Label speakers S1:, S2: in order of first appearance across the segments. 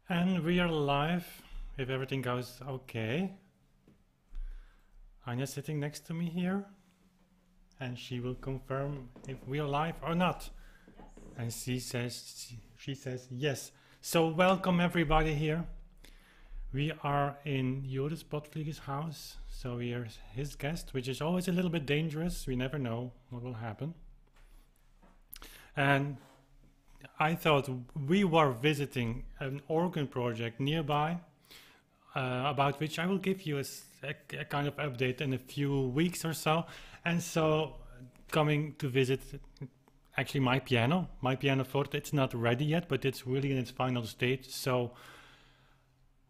S1: And we are live, if everything goes okay. Anja's sitting next to me here, and she will confirm if we are live or not. Yes. And she says yes. So welcome everybody here. We are in Joris Potvliege's house, so we are his guest, which is always a little bit dangerous. We never know what will happen. And I thought we were visiting an organ project nearby, about which I will give you a kind of update in a few weeks or so. And so coming to visit actually my Pianoforte. It's not ready yet, but it's really in its final stage. So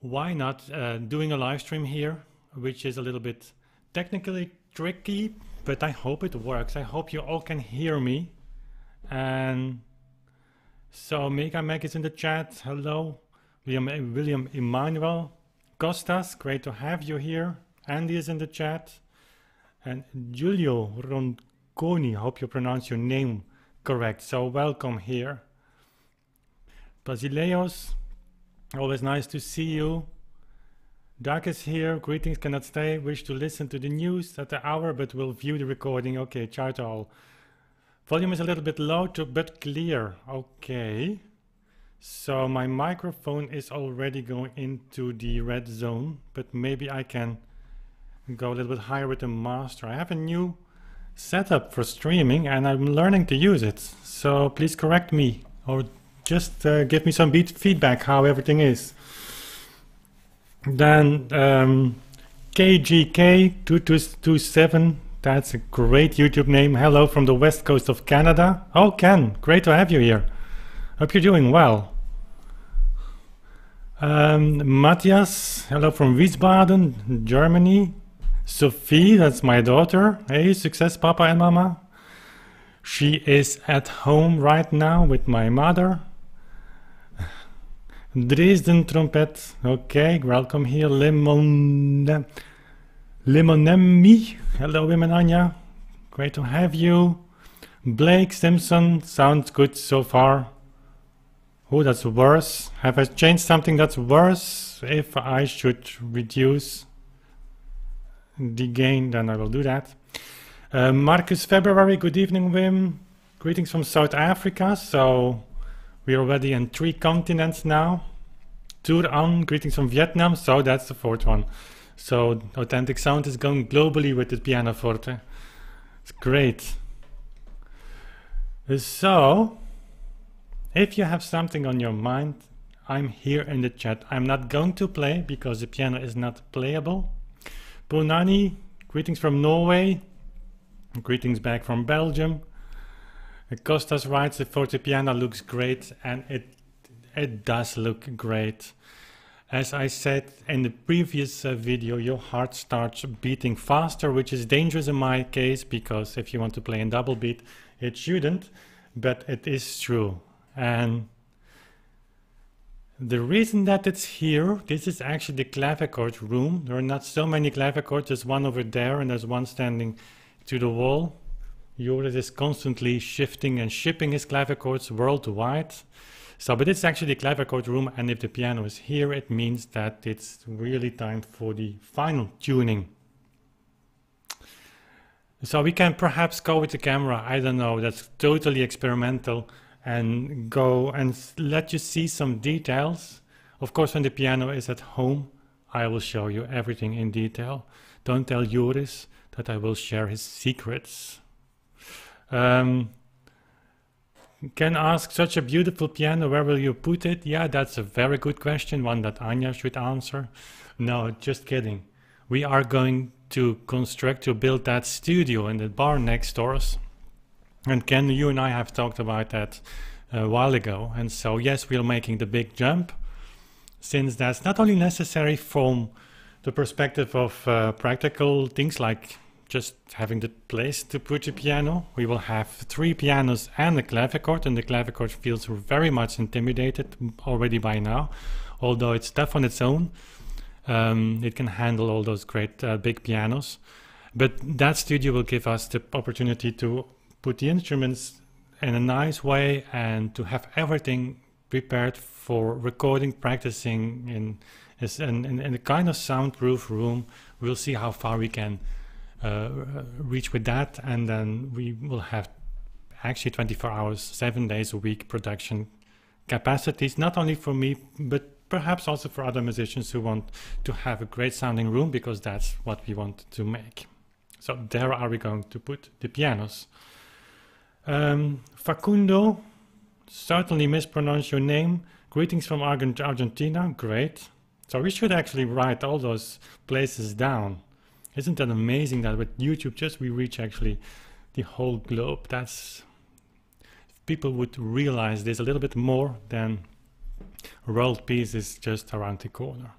S1: why not doing a live stream here, which is a little bit technically tricky, but I hope it works. I hope you all can hear me. And so Mega Meg is in the chat. Hello. William Emmanuel Costas, great to have you here. Andy is in the chat. And Giulio Ronconi, hope you pronounce your name correct. So welcome here. Basileos, always nice to see you. Doug is here. Greetings, cannot stay. Wish to listen to the news at the hour, but will view the recording. Okay, ciao to all. Volume is a little bit low, but clear. Okay. So my microphone is already going into the red zone, but maybe I can go a little bit higher with the master. I have a new setup for streaming and I'm learning to use it. So please correct me or just give me some feedback how everything is. Then KGK2227. That's a great YouTube name. Hello from the west coast of Canada. Oh, Ken, great to have you here. Hope you're doing well. Matthias, hello from Wiesbaden, Germany. Sophie, that's my daughter. Hey, success, Papa and Mama. She is at home right now with my mother. Dresden trumpet. Okay, welcome here. Limonemi, hello women Anja, great to have you. Blake Simpson, sounds good so far. Oh, that's worse. Have I changed something that's worse? If I should reduce the gain, then I will do that. Marcus February, good evening Wim. Greetings from South Africa. So we're already in 3 continents now. Turan, greetings from Vietnam. So that's the 4th one. So Authentic Sound is going globally with the Pianoforte. It's great. So, if you have something on your mind, I'm here in the chat. I'm not going to play because the piano is not playable. Bonani, greetings from Norway. Greetings back from Belgium. Costas writes the fortepiano looks great, and it does look great. As I said in the previous video, your heart starts beating faster, which is dangerous in my case, because if you want to play in double beat, it shouldn't, but it is true. And the reason that it's here, this is actually the clavichord room. There are not so many clavichords, there's one over there and there's one standing to the wall. Joris is constantly shifting and shipping his clavichords worldwide. So, but it's actually the clavichord room, and if the piano is here, it means that it's really time for the final tuning. So we can perhaps go with the camera, I don't know, that's totally experimental, and go and let you see some details. Of course, when the piano is at home, I will show you everything in detail. Don't tell Joris that I will share his secrets. Can ask, such a beautiful piano, where will you put it? Yeah, that's a very good question, one that Anja should answer. No, just kidding. We are going to build that studio in the bar next door. And Ken, you and I have talked about that a while ago. And so, yes, we are making the big jump, since that's not only necessary from the perspective of practical things like just having the place to put the piano. We will have 3 pianos and a clavichord, and the clavichord feels very much intimidated already by now, although it's tough on its own. It can handle all those great big pianos, but that studio will give us the opportunity to put the instruments in a nice way and to have everything prepared for recording, practicing in a kind of soundproof room. We'll see how far we can reach with that, and then we will have actually 24 hours, 7 days a week production capacities, not only for me, but perhaps also for other musicians who want to have a great sounding room, because that's what we want to make. So there are we going to put the pianos. Facundo, certainly mispronounced your name. Greetings from Argentina. Great. So we should actually write all those places down. Isn't that amazing that with YouTube just we reach actually the whole globe? That's, if people would realize this a little bit more, then world peace is just around the corner.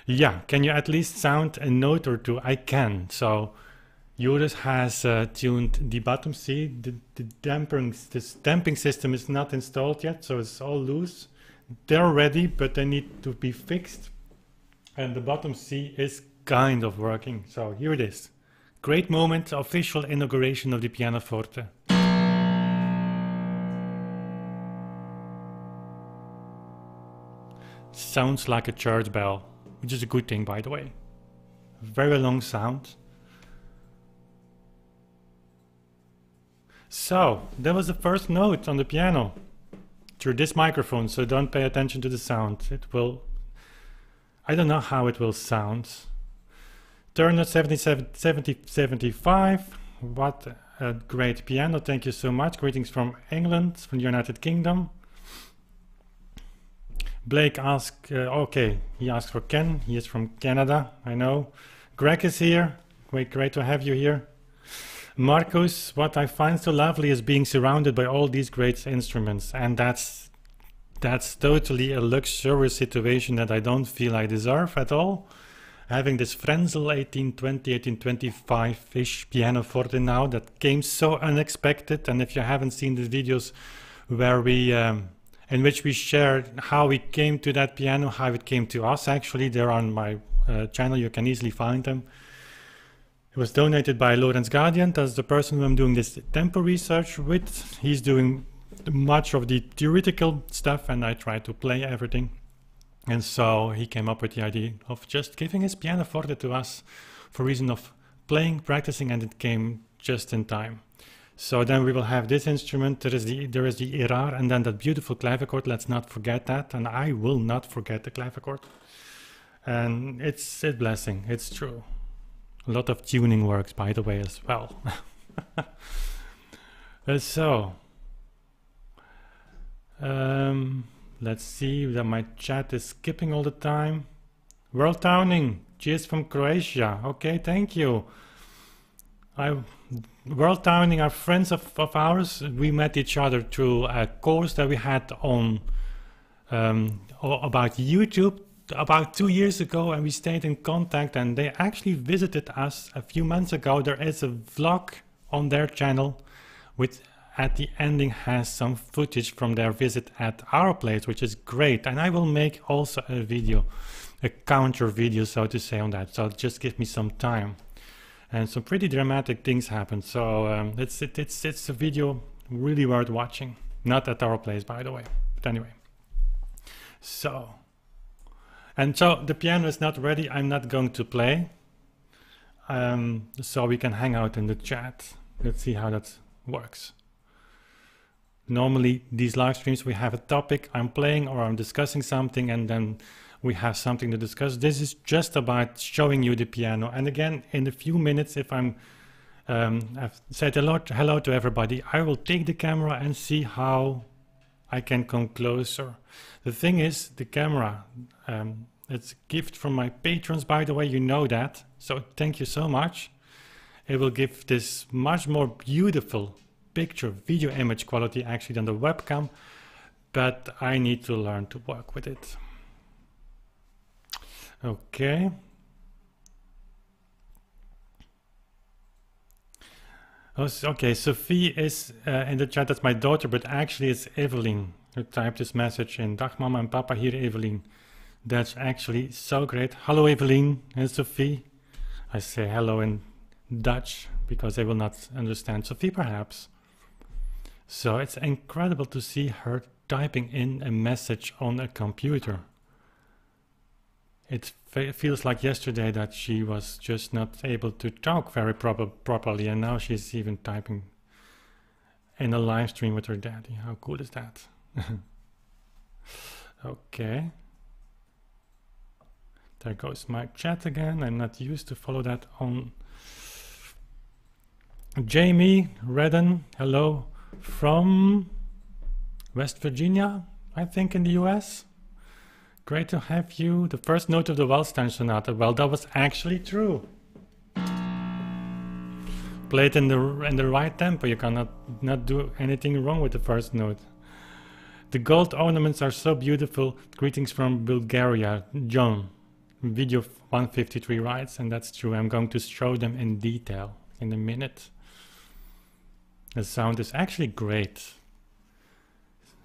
S1: Yeah, can you at least sound a note or two? I can. So Joris has tuned the bottom C. The damping system is not installed yet, so it's all loose. They're ready, but they need to be fixed. And the bottom C is kind of working. So here it is. Great moment, official inauguration of the Pianoforte. Sounds like a church bell, which is a good thing, by the way. Very long sound. So that was the first note on the piano through this microphone, so don't pay attention to the sound. It will, I don't know how it will sound. Turner 75. What a great piano. Thank you so much. Greetings from England, from the United Kingdom. Blake asked, okay, he asked for Ken. He is from Canada, I know. Greg is here. Great to have you here. Marcus, what I find so lovely is being surrounded by all these great instruments, and that's totally a luxurious situation that I don't feel I deserve at all. Having this Frenzel 1820, 1825-ish pianoforte now that came so unexpected, and if you haven't seen the videos where we in which we shared how we came to that piano, how it came to us, actually they're on my channel, you can easily find them. It was donated by Lorenz Guardian. That's the person who I'm doing this tempo research with. He's doing much of the theoretical stuff and I try to play everything. And so he came up with the idea of just giving his pianoforte to us for reason of playing, practicing, and it came just in time. So then we will have this instrument, there is the Erar, and then that beautiful clavichord, let's not forget that, and I will not forget the clavichord. And it's a blessing, it's true. A lot of tuning works, by the way, as well. So, let's see that my chat is skipping all the time. World Towning, cheers from Croatia. Okay, thank you. World Towning are friends of ours. We met each other through a course that we had on about YouTube about 2 years ago, and we stayed in contact, and they actually visited us a few months ago. There is a vlog on their channel which at the ending has some footage from their visit at our place, which is great, and I will make also a video, a counter video, so to say, on that. So just give me some time. And some pretty dramatic things happen, so it's a video really worth watching. Not at our place, by the way, but anyway. So the piano is not ready. I'm not going to play, so we can hang out in the chat. Let's see how that works. Normally these live streams we have a topic, I'm playing or I'm discussing something, and then we have something to discuss. This is just about showing you the piano. And again, in a few minutes, if I've said hello to everybody, I will take the camera and see how I can come closer. The thing is, the camera, it's a gift from my patrons, by the way, you know that. So thank you so much. It will give this much more beautiful picture, video image quality actually than the webcam, but I need to learn to work with it. Okay. Oh, okay, Sophie is in the chat. That's my daughter, but actually it's Evelyn who typed this message in. Dag mama and papa, hier Evelyn. That's actually so great. Hello Evelyn and Sophie. I say hello in Dutch because they will not understand Sophie perhaps. So it's incredible to see her typing in a message on a computer. It feels like yesterday that she was just not able to talk very properly, and now she's even typing in a live stream with her daddy. How cool is that? Okay. There goes my chat again. I'm not used to follow that on. Jamie Redden, hello from West Virginia, I think, in the US. Great to have you. The first note of the Wellstein Sonata. Well, that was actually true. Play it in the right tempo. You cannot not do anything wrong with the first note. The gold ornaments are so beautiful. Greetings from Bulgaria. John, video 153 writes, and that's true. I'm going to show them in detail in a minute. The sound is actually great.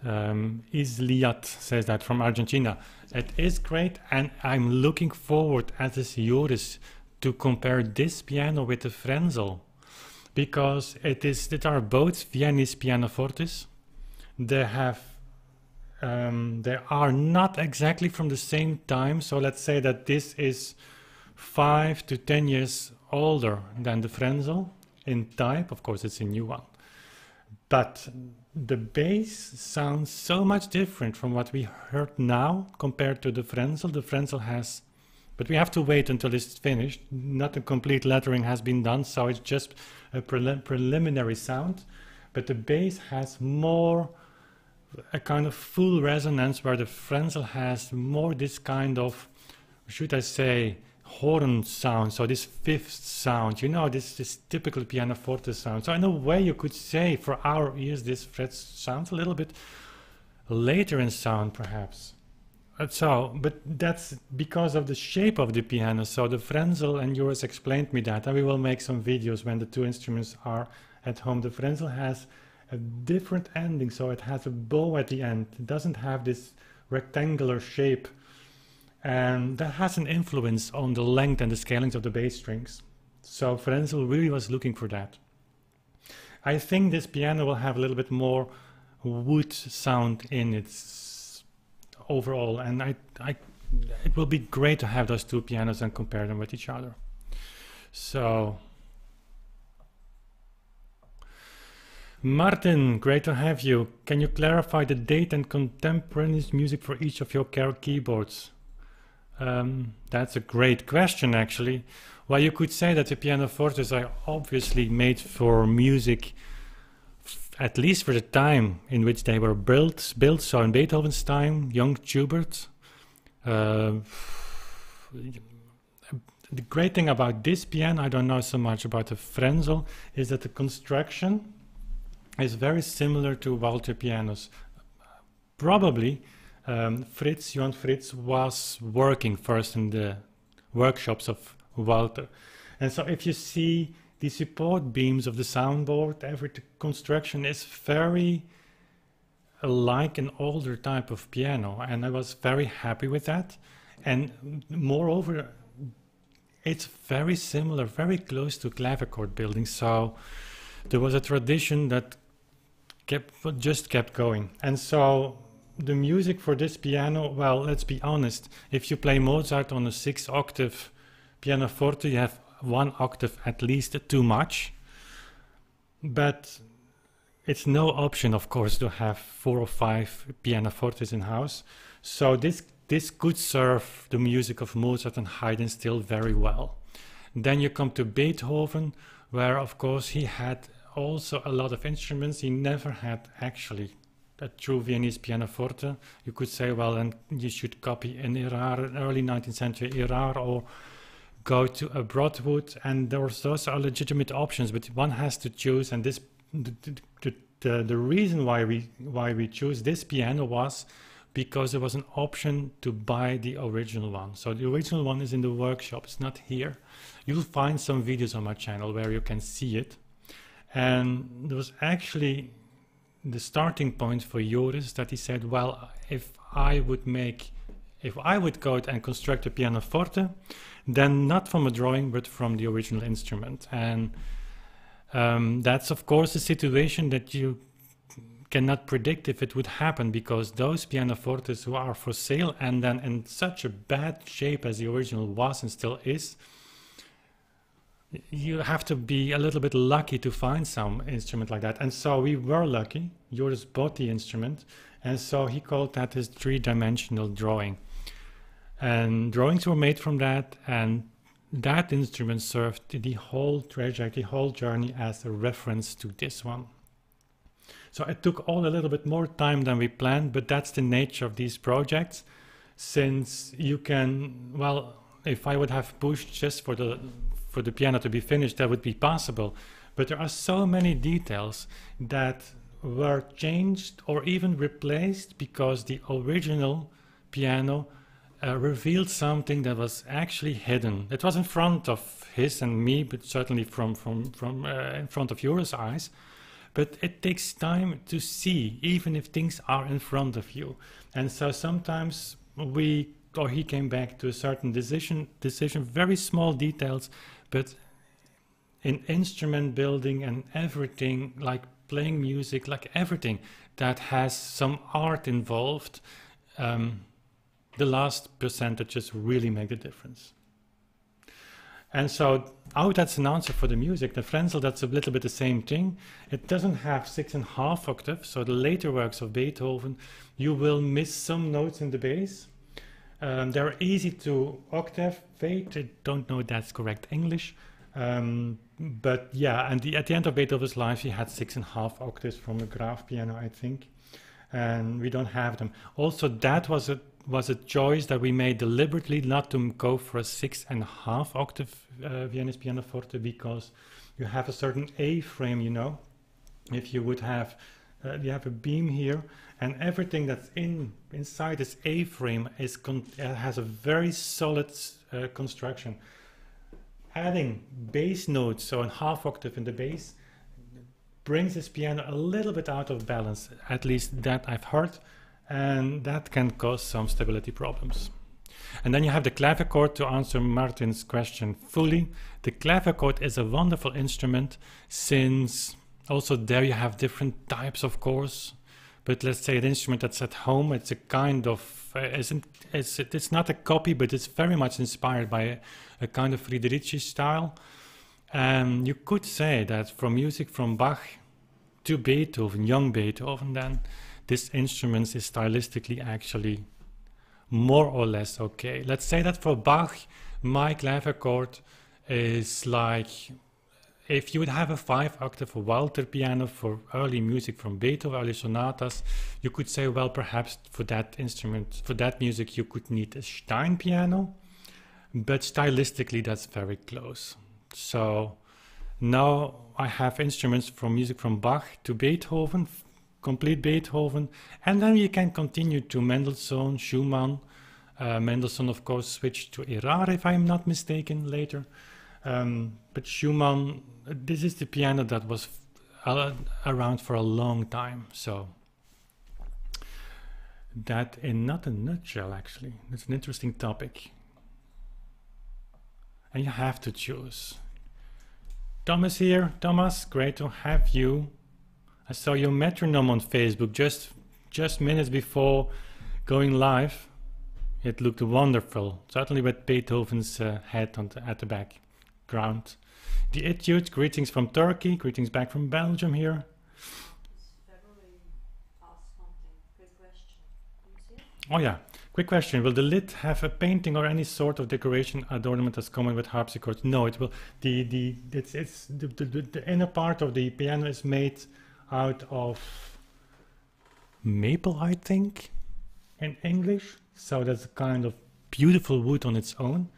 S1: Isliat says that from Argentina. It is great, and I'm looking forward, as is Joris, to compare this piano with the Frenzel, because it are both Viennese pianofortes. They are not exactly from the same time, so let's say that this is 5 to 10 years older than the Frenzel in type. Of course, it's a new one. But the bass sounds so much different from what we heard now compared to the Frenzel. The Frenzel has, but we have to wait until it's finished. Not a complete lettering has been done, so it's just a preliminary sound. But the bass has more a kind of full resonance, where the Frenzel has more this kind of, should I say, horn sound, so this fifth sound, you know, this typical pianoforte sound. So in a way you could say for our ears this Fritz sounds a little bit later in sound perhaps. But that's because of the shape of the piano. So the Frenzel, and Joris explained me that, and we will make some videos when the two instruments are at home. The Frenzel has a different ending, so it has a bow at the end. It doesn't have this rectangular shape. And that has an influence on the length and the scalings of the bass strings. So Frenzel really was looking for that. I think this piano will have a little bit more wood sound in its overall, and it will be great to have those two pianos and compare them with each other. So Martin, great to have you. Can you clarify the date and contemporaneous music for each of your keyboards? That's a great question, actually. Well, you could say that the pianofortes are obviously made for music, at least for the time in which they were built. So in Beethoven's time, young Schubert. The great thing about this piano, I don't know so much about the Frenzel, is that the construction is very similar to Walter pianos. Probably Johann Fritz was working first in the workshops of Walter. And so if you see the support beams of the soundboard, every construction is very like an older type of piano. And I was very happy with that. And moreover, it's very similar, very close to clavichord building. So there was a tradition that just kept going. And so the music for this piano, well, let's be honest, if you play Mozart on a 6-octave pianoforte, you have 1 octave at least too much. But it's no option, of course, to have 4 or 5 pianofortes in house. So this could serve the music of Mozart and Haydn still very well. Then you come to Beethoven, where of course he had also a lot of instruments. He never had actually a true Viennese pianoforte. You could say, well, and you should copy an Erard, early 19th century Erard, or go to a Broadwood, and those are legitimate options, but one has to choose. And this, the reason why we choose this piano was because there was an option to buy the original one. So the original one is in the workshop, it's not here. You'll find some videos on my channel where you can see it. And there was actually the starting point for Joris, that he said, well, if I would go out and construct a pianoforte, then not from a drawing, but from the original instrument. And that's of course a situation that you cannot predict if it would happen, because those pianofortes who are for sale and then in such a bad shape as the original was and still is, you have to be a little bit lucky to find some instrument like that. And so we were lucky. Joris bought the instrument, and so he called that his three-dimensional drawing. And drawings were made from that, and that instrument served the whole trajectory, the whole journey as a reference to this one. So it took all a little bit more time than we planned, but that's the nature of these projects, since you can, well, if I would have pushed just for the piano to be finished, that would be possible. But there are so many details that were changed or even replaced because the original piano revealed something that was actually hidden. It was in front of his and me, but certainly from in front of Joris' eyes. But it takes time to see, even if things are in front of you. And so sometimes he came back to a certain decision, very small details, but in instrument building and everything, like playing music, like everything that has some art involved, the last percentages really make the difference. And so, that's an answer for the music. The Frenzel, that's a little bit the same thing. It doesn't have 6.5 octaves, so the later works of Beethoven, you will miss some notes in the bass. They're easy to octavate. I don't know if that's correct English. But yeah, and at the end of Beethoven's life, he had 6.5 octaves from a Graf piano, I think. And we don't have them. Also, that was a choice that we made deliberately, not to go for a 6.5 octave Viennese pianoforte, because you have a certain A frame, you know. If you would have, you have a beam here, and everything that's inside this A frame has a very solid construction. Adding bass notes, so a half octave in the bass, brings this piano a little bit out of balance, at least that I've heard, and that can cause some stability problems. And then you have the clavichord, to answer Martin's question fully. The clavichord is a wonderful instrument, since also there you have different types of chords. But let's say an instrument that's at home, it's a kind of, it's not a copy, but it's very much inspired by a kind of Friederici style. And you could say that from music from Bach to Beethoven, young Beethoven, then this instrument is stylistically actually more or less okay. Let's say that for Bach, my clavichord is like, if you would have a 5-octave Walter piano for early music from Beethoven, early sonatas, you could say, well, perhaps for that instrument, for that music, you could need a Stein piano, but stylistically, that's very close. So now I have instruments from music from Bach to Beethoven, complete Beethoven, and then you can continue to Mendelssohn, Schumann. Mendelssohn, of course, switched to Erard, if I'm not mistaken, later. But Schumann, this is the piano that was around for a long time. So that in not a nutshell, actually. It's an interesting topic. And you have to choose. Thomas here. Thomas, great to have you. I saw your metronome on Facebook just minutes before going live. It looked wonderful, certainly with Beethoven's head at the background. The Etude, greetings from Turkey, greetings back from Belgium here.
S2: February asked something. Quick question. Can you see it?
S1: Oh yeah, quick question. Will the lid have a painting or any sort of decoration adornment as common with harpsichord? No, it will. The inner part of the piano is made out of maple, I think, in English. So that's a kind of beautiful wood on its own.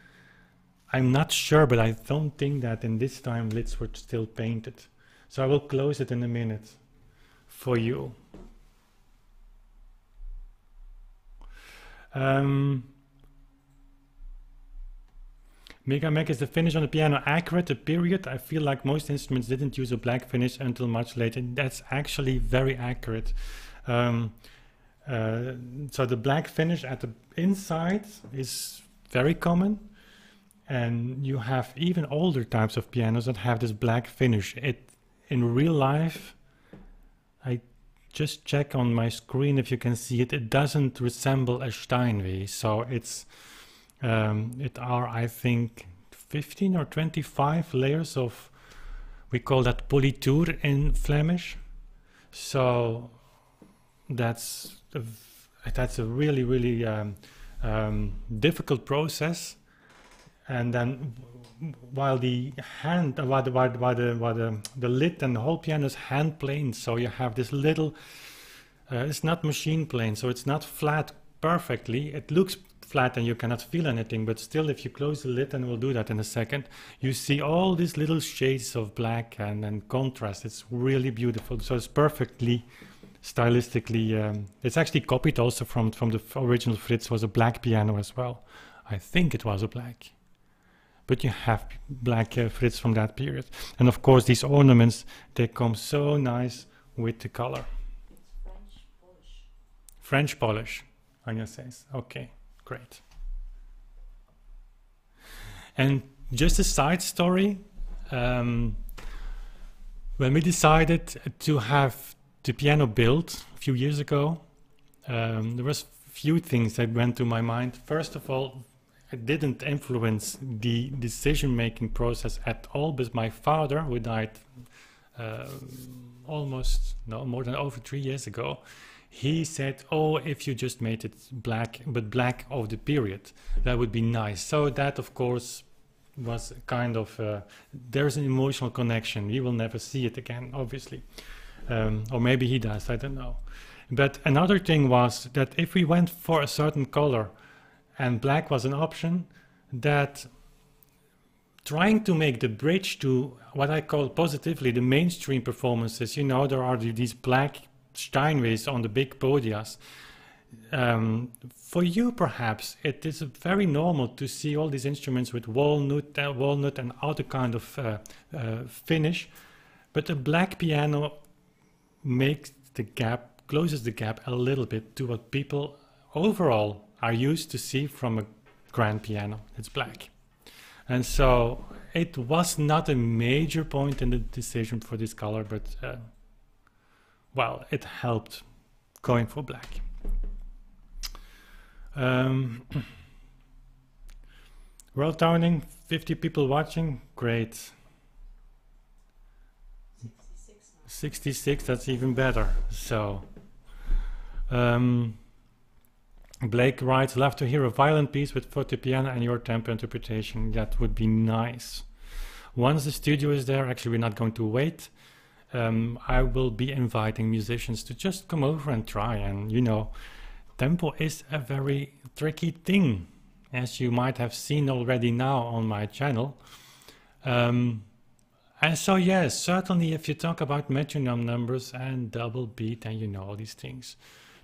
S1: I'm not sure, but I don't think that in this time lids were still painted. So I will close it in a minute for you. Mega Mac, is the finish on the piano accurate? The period? I feel like most instruments didn't use a black finish until much later. That's actually very accurate. So the black finish at the inside is very common, and you have even older types of pianos that have this black finish. In real life, I just check on my screen if you can see it. It doesn't resemble a Steinway, so it are, I think, 15 or 25 layers of, we call that politour in Flemish. So that's a really, really difficult process. And then while the lid and the whole piano is hand planed, so you have this little, it's not machine planed, so it's not flat perfectly. It looks flat and you cannot feel anything, but still, if you close the lid, and we'll do that in a second, you see all these little shades of black and contrast. It's really beautiful. So it's perfectly stylistically, it's actually copied also from the original Fritz. Was a black piano as well. I think it was a black. But you have black Fritz from that period. And of course, these ornaments, they come so nice with the color.
S2: It's French polish.
S1: French polish, Anja says. Okay, great. And just a side story, when we decided to have the piano built a few years ago, there was a few things that went to my mind. First of all, it didn't influence the decision-making process at all, but my father, who died more than over 3 years ago, he said, oh, if you just made it black, but black of the period, that would be nice. So that, of course, was kind of, there's an emotional connection. We will never see it again, obviously. Or maybe he does, I don't know. But another thing was that if we went for a certain color, and black was an option, that trying to make the bridge to what I call positively the mainstream performances, you know, there are these black Steinways on the big podias. For you, perhaps, it is very normal to see all these instruments with walnut and other kind of finish, but a black piano makes the gap, closes the gap a little bit to what people overall are used to see from a grand piano. It's black. And so it was not a major point in the decision for this color, but well, it helped going for black. World Toning, 50 people watching, great.
S2: 66 now.
S1: 66, that's even better. So Blake writes, love to hear a violin piece with fortepiano and your tempo interpretation. That would be nice. Once the studio is there, actually we're not going to wait. I will be inviting musicians to just come over and try. And you know, tempo is a very tricky thing, as you might have seen already now on my channel. And so yes, certainly if you talk about metronome numbers and double beat and you know all these things,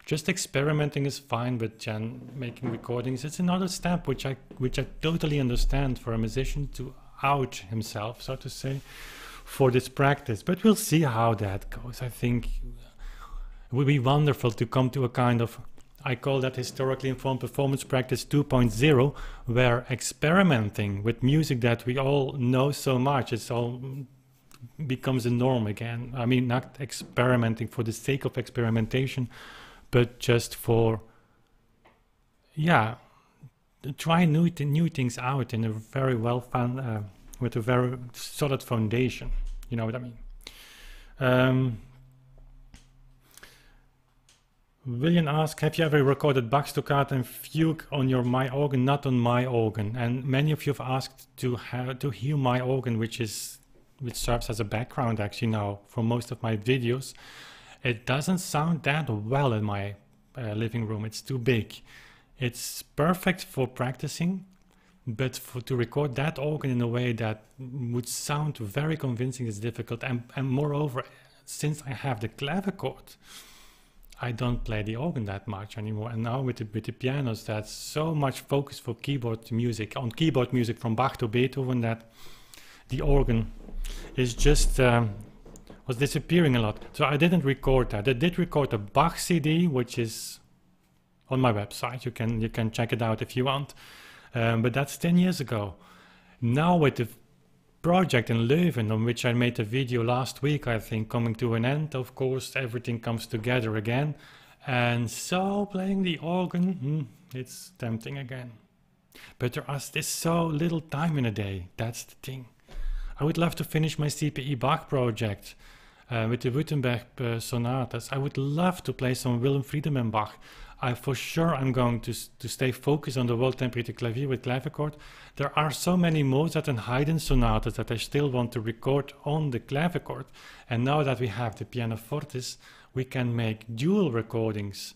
S1: just experimenting is fine, but making recordings, it's another step which I totally understand for a musician to out himself, so to say, for this practice. But we'll see how that goes. I think it would be wonderful to come to a kind of, I call that historically informed performance practice 2.0, where experimenting with music that we all know so much, it's all becomes a norm again. I mean, not experimenting for the sake of experimentation, but just for, yeah, try new things out in a very well found, with a very solid foundation. You know what I mean? William asks, have you ever recorded Bach's Toccata and Fugue on your My Organ? Not on my organ. And many of you have asked to hear my organ, which serves as a background actually now for most of my videos. It doesn't sound that well in my living room. It's too big. It's perfect for practicing, but to record that organ in a way that would sound very convincing is difficult. And moreover, since I have the clavichord, I don't play the organ that much anymore. And now with the pianos, that's so much focus for keyboard music, on keyboard music from Bach to Beethoven, that the organ is just was disappearing a lot. So I didn't record that. I did record a Bach CD, which is on my website. You can check it out if you want. But that's 10 years ago. Now with the project in Leuven, on which I made a video last week, I think, coming to an end. Of course, everything comes together again. And so playing the organ, it's tempting again. But there's so little time in a day, that's the thing. I would love to finish my CPE Bach project with the Württemberg sonatas. I would love to play some Willem Friedemann Bach. For sure I'm going to stay focused on the World Temperature Clavier with clavichord. There are so many Mozart and Haydn sonatas that I still want to record on the clavichord. And now that we have the Pianofortes, we can make dual recordings.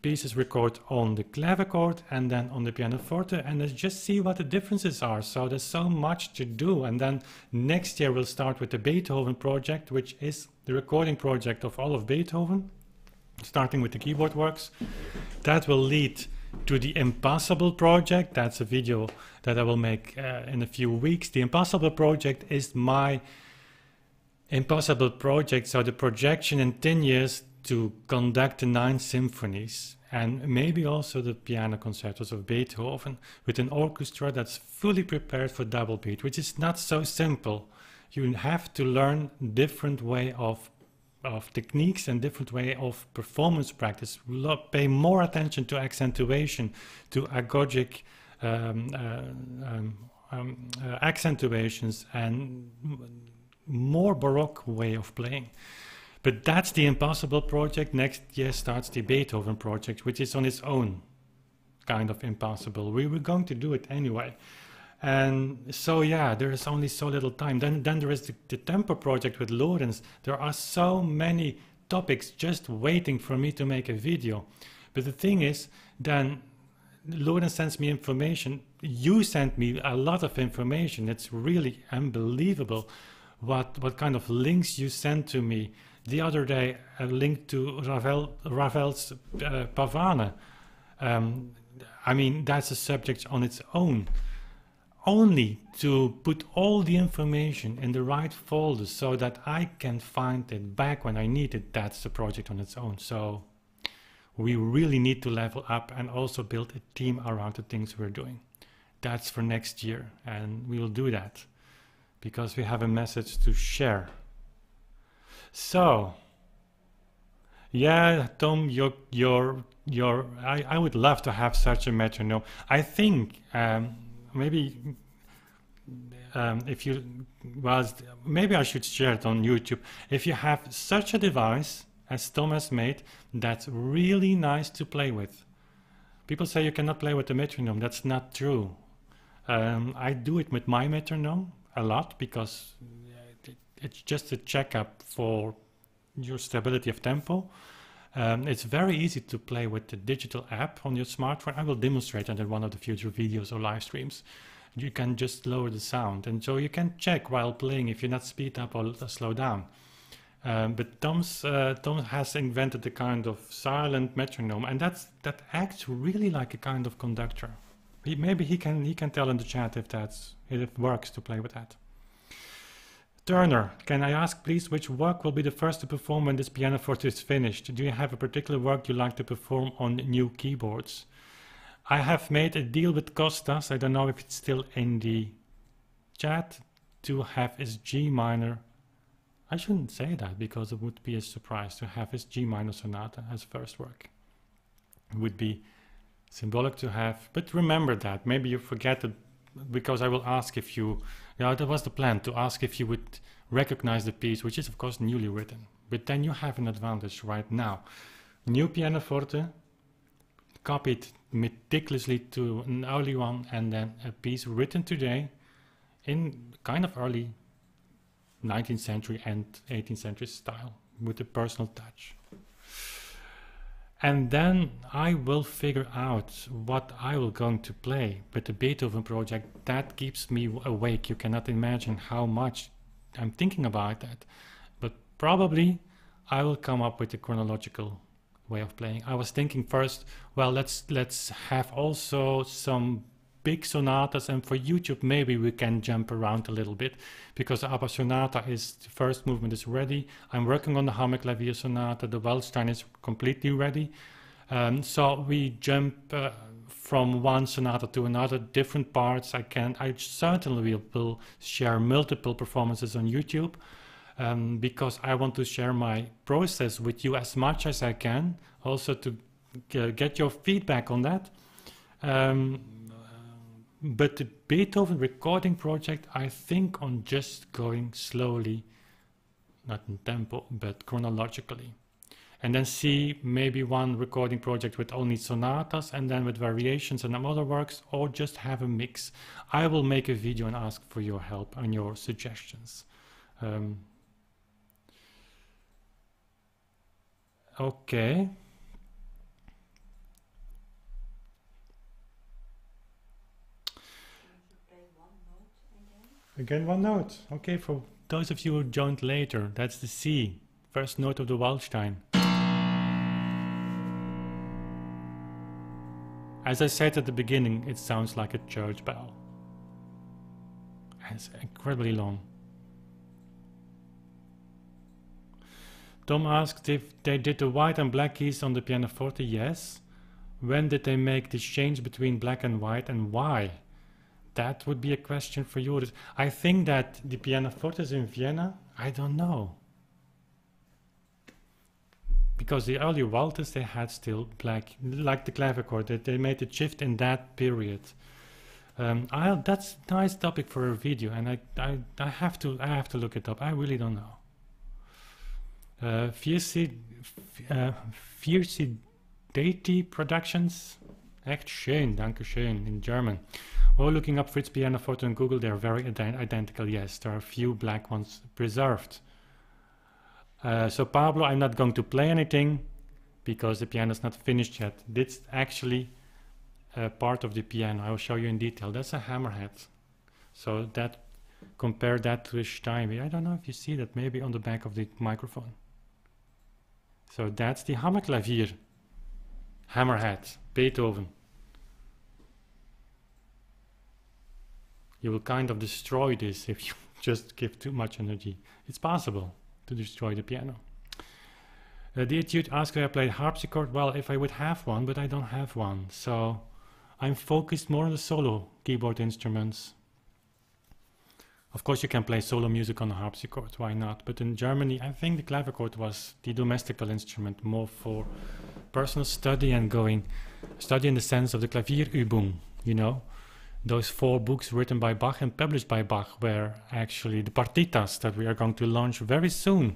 S1: Pieces record on the clavichord and then on the pianoforte, and let's just see what the differences are. So there's so much to do. And then next year we'll start with the Beethoven project, which is the recording project of all of Beethoven, starting with the keyboard works. That will lead to the Impossible project. That's a video that I will make in a few weeks. The Impossible project is my Impossible project, so the projection in 10 years to conduct the 9 symphonies and maybe also the piano concertos of Beethoven with an orchestra that's fully prepared for double beat, which is not so simple. You have to learn different way of techniques and different way of performance practice. Pay more attention to accentuation, to agogic accentuations, and more Baroque way of playing. But that's the Impossible project. Next year starts the Beethoven project, which is on its own kind of impossible. We were going to do it anyway. And so, yeah, there is only so little time. Then there is the Tempo project with Lorenz. There are so many topics just waiting for me to make a video. But the thing is, then Lorenz sends me information. You sent me a lot of information. It's really unbelievable what kind of links you sent to me. The other day, a link to Ravel's Pavane. I mean, that's a subject on its own. Only to put all the information in the right folder so that I can find it back when I need it, that's the project on its own. So we really need to level up and also build a team around the things we're doing. That's for next year, and we will do that because we have a message to share. So, yeah, Tom, I would love to have such a metronome. I think maybe if you, well, maybe I should share it on YouTube. If you have such a device as Tom has made, that's really nice to play with. People say you cannot play with the metronome. That's not true. I do it with my metronome a lot because it's just a checkup for your stability of tempo. It's very easy to play with the digital app on your smartphone. I will demonstrate that in one of the future videos or live streams. You can just lower the sound, and so you can check while playing if you're not speed up or slow down. But Tom has invented a kind of silent metronome, and that acts really like a kind of conductor. Maybe he can tell in the chat if it works to play with that. Turner, can I ask please which work will be the first to perform when this pianoforte is finished? Do you have a particular work you like to perform on new keyboards? I have made a deal with Costas, I don't know if it's still in the chat, to have his G minor. I shouldn't say that because it would be a surprise to have his G minor sonata as first work. It would be symbolic to have, but remember that. Maybe you forget it because I will ask if you, yeah, that was the plan, to ask if you would recognize the piece, which is of course newly written. But then you have an advantage right now. New pianoforte, copied meticulously to an early one, and then a piece written today in kind of early 19th century and 18th century style with a personal touch. And then I will figure out what I will going to play. But the Beethoven project, that keeps me awake. You cannot imagine how much I'm thinking about that. But probably I will come up with a chronological way of playing. I was thinking first, well, let's have also some big sonatas, and for YouTube maybe we can jump around a little bit, because the ABBA sonata is, the first movement is ready. I'm working on the Hammerklavier sonata. The Waldstein is completely ready. So we jump from one sonata to another, different parts. I certainly will share multiple performances on YouTube, because I want to share my process with you as much as I can, also to get your feedback on that. But the Beethoven recording project, I think on just going slowly, not in tempo, but chronologically. And then see maybe one recording project with only sonatas and then with variations and other works, or just have a mix. I will make a video and ask for your help and your suggestions. Okay. Again, one note. Okay, for those of you who joined later, that's the C, first note of the Waldstein. As I said at the beginning, it sounds like a church bell. It's incredibly long. Tom asked if they did the white and black keys on the pianoforte. Yes. When did they make this change between black and white, and why? That would be a question for you. I think that the pianofortes in Vienna, I don't know. Because the early Walters, they had still black, like the clavichord, they made a shift in that period. That's a nice topic for a video, and I have to look it up. I really don't know. Fierce Deity Productions, echt schön, danke schön, in German. Oh, looking up Fritz Pianoforte on Google, they're very identical. Yes, there are a few black ones preserved. So Pablo, I'm not going to play anything because the piano is not finished yet. This actually part of the piano. I will show you in detail. That's a hammerhead. So that, compare that to a Steinway. I don't know if you see that, maybe on the back of the microphone. So that's the Hammerklavier, hammerhead, Beethoven. You will kind of destroy this if you just give too much energy. It's possible to destroy the piano. The Etude asked if I played harpsichord. Well, if I would have one, but I don't have one. So I'm focused more on the solo keyboard instruments. Of course, you can play solo music on the harpsichord, why not? But in Germany, I think the clavichord was the domestical instrument, more for personal study and study in the sense of the Klavierübung, you know? Those 4 books written by Bach and published by Bach were actually the partitas that we are going to launch very soon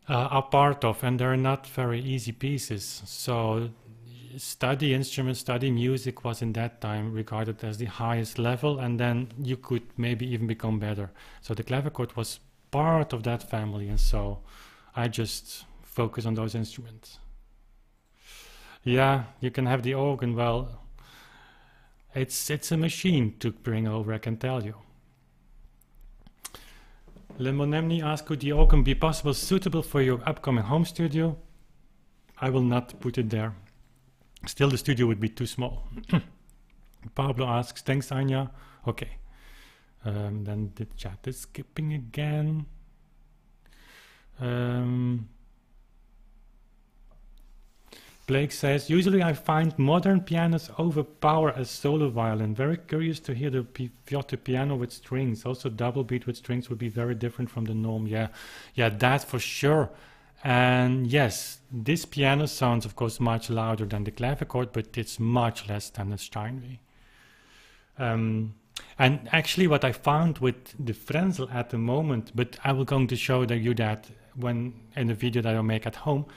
S1: are part of, and they're not very easy pieces. So study instruments, study music was in that time regarded as the highest level, and then you could maybe even become better. So the clavichord was part of that family, and so I just focus on those instruments. Yeah, you can have the organ. Well, it's a machine to bring over, I can tell you. Le Monemni asked, could the organ be possible suitable for your upcoming home studio? I will not put it there. Still, the studio would be too small. Pablo asks, thanks Anja. Okay. Then the chat is skipping again. Blake says, usually I find modern pianos overpower a solo violin. Very curious to hear the Pianoforte piano with strings. Also double beat with strings would be very different from the norm. Yeah, that for sure. And yes, this piano sounds of course much louder than the clavichord, but it's much less than the Steinway. And actually what I found with the Frenzel at the moment, but I will going to show you that when in a video that I'll make at home,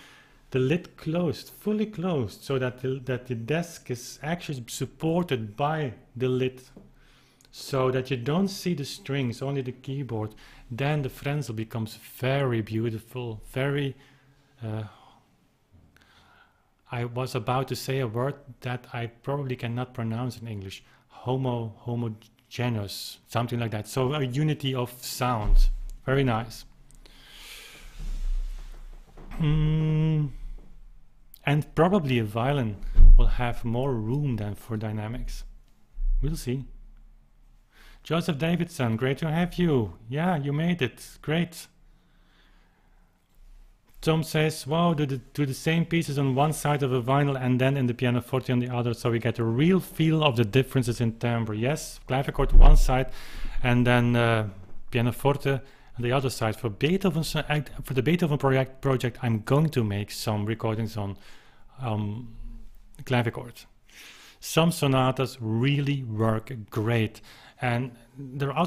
S1: the lid closed, fully closed, so that the desk is actually supported by the lid, so that you don't see the strings, only the keyboard. Then the Frenzel becomes very beautiful, very... I was about to say a word that I probably cannot pronounce in English. Homogeneous, something like that. So a unity of sound. Very nice. And probably a violin will have more room than for dynamics. We'll see. Joseph Davidson, great to have you. Yeah, you made it. Great. Tom says, wow, do the same pieces on one side of a vinyl and then in the pianoforte on the other, so we get a real feel of the differences in timbre. Yes, clavichord one side and then pianoforte on the other side. For Beethoven, for the Beethoven project, I'm going to make some recordings on clavichord. Some sonatas really work great, and there are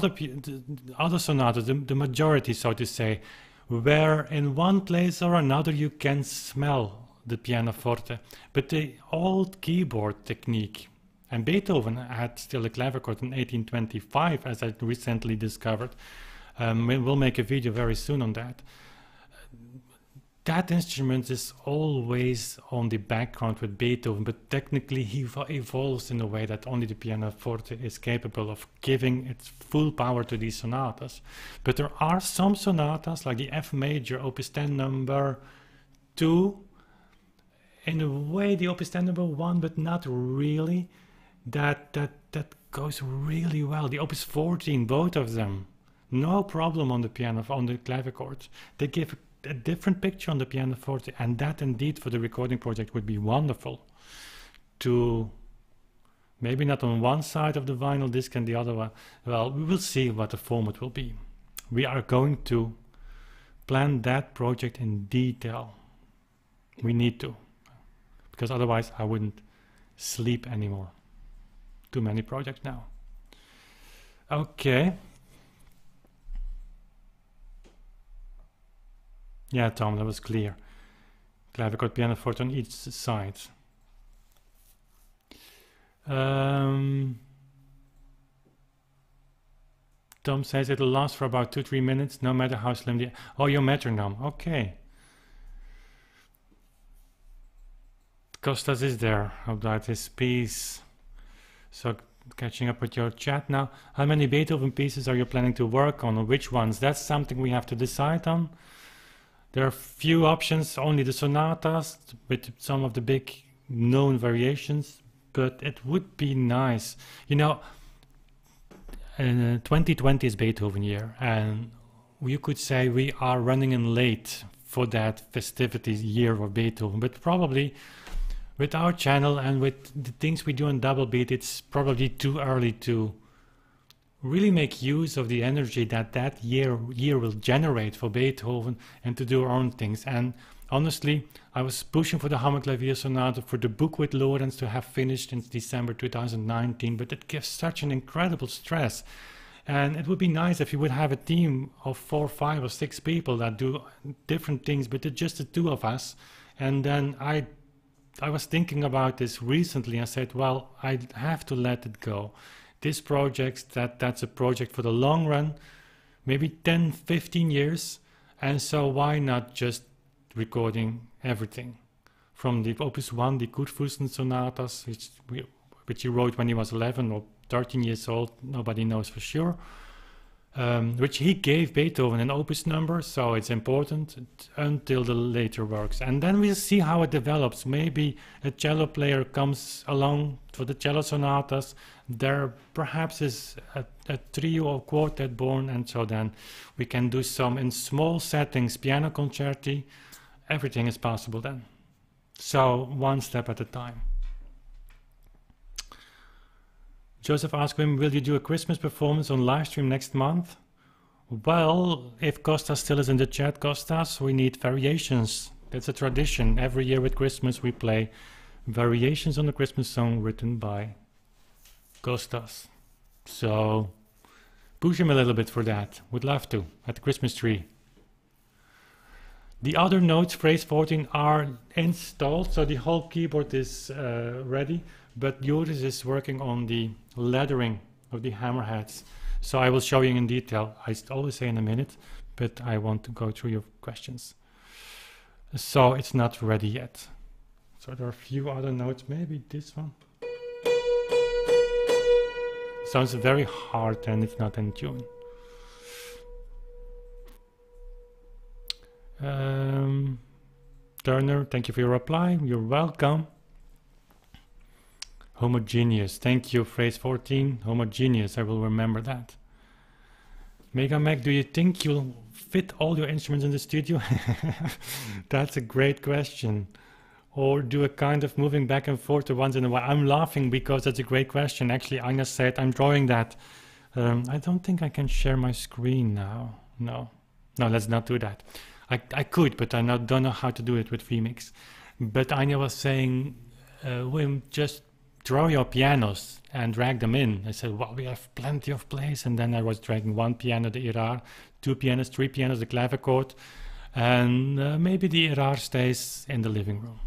S1: other sonatas, the majority, so to say, where in one place or another you can smell the pianoforte, but the old keyboard technique, and Beethoven had still a clavichord in 1825, as I recently discovered. We'll make a video very soon on that. That instrument is always on the background with Beethoven, but technically he evolves in a way that only the pianoforte is capable of giving its full power to these sonatas. But there are some sonatas, like the F major, Opus 10 number 2, in a way the Opus 10 number 1, but not really, that goes really well. The Opus 14, both of them, no problem on the piano, on the clavichord. They give a different picture on the pianoforte, and that indeed for the recording project would be wonderful. To maybe not on one side of the vinyl disc and the other one. Well, we will see what the format will be. We are going to plan that project in detail. We need to, because otherwise I wouldn't sleep anymore. Too many projects now. Okay. Yeah, Tom, that was clear. Clavichord, pianoforte on each side. Tom says it'll last for about 2-3 minutes, no matter how slim the... Oh, your metronome, okay. Kostas is there about his piece. So, catching up with your chat now. How many Beethoven pieces are you planning to work on, or which ones? That's something we have to decide on. There are few options, only the sonatas with some of the big known variations, but it would be nice. You know, 2020 is Beethoven year, and you could say we are running in late for that festivities year of Beethoven, but probably with our channel and with the things we do on Double Beat, it's probably too early to really make use of the energy that year will generate for Beethoven and to do our own things. And honestly, I was pushing for the Hammerklavier Sonata for the book with Lorenz to have finished in December 2019, but it gives such an incredible stress. And it would be nice if you would have a team of 4, 5 or 6 people that do different things, but it's just the two of us. And then I was thinking about this recently. I said, well, I have to let it go. This project, that's a project for the long run, maybe 10, 15 years. And so why not just recording everything? From the Opus 1, the Kurfürsten sonatas, which he wrote when he was 11 or 13 years old, nobody knows for sure, which he gave Beethoven an opus number, so it's important, until the later works. And then we'll see how it develops. Maybe a cello player comes along for the cello sonatas. There perhaps is a trio or quartet born, and so then we can do some in small settings, piano concerti. Everything is possible then. So one step at a time. Joseph asked him, will you do a Christmas performance on live stream next month? Well, if Kostas still is in the chat, Kostas, we need variations. That's a tradition. Every year with Christmas we play variations on the Christmas song written by Kostas. So push him a little bit for that. Would love to, at the Christmas tree. The other notes, phrase 14, are installed, so the whole keyboard is ready, but Joris is working on the lettering of the hammerheads. So I will show you in detail. I always say in a minute, but I want to go through your questions. So it's not ready yet. So there are a few other notes, maybe this one. Sounds very hard and it's not in tune. Turner, thank you for your reply. You're welcome. Homogeneous, thank you. Phrase 14, homogeneous, I will remember that. Mega Mac, do you think you'll fit all your instruments in the studio? That's a great question. Or do a kind of moving back and forth once in a while? I'm laughing because that's a great question. Actually, Anja said I'm drawing that. I don't think I can share my screen now. No, let's not do that. I could, but I don't know how to do it with Vmix. But Anja was saying, Wim, just draw your pianos and drag them in. I said, well, we have plenty of place. And then I was dragging one piano, the Erard, two pianos, three pianos, the Clavichord. And maybe the Erard stays in the living room.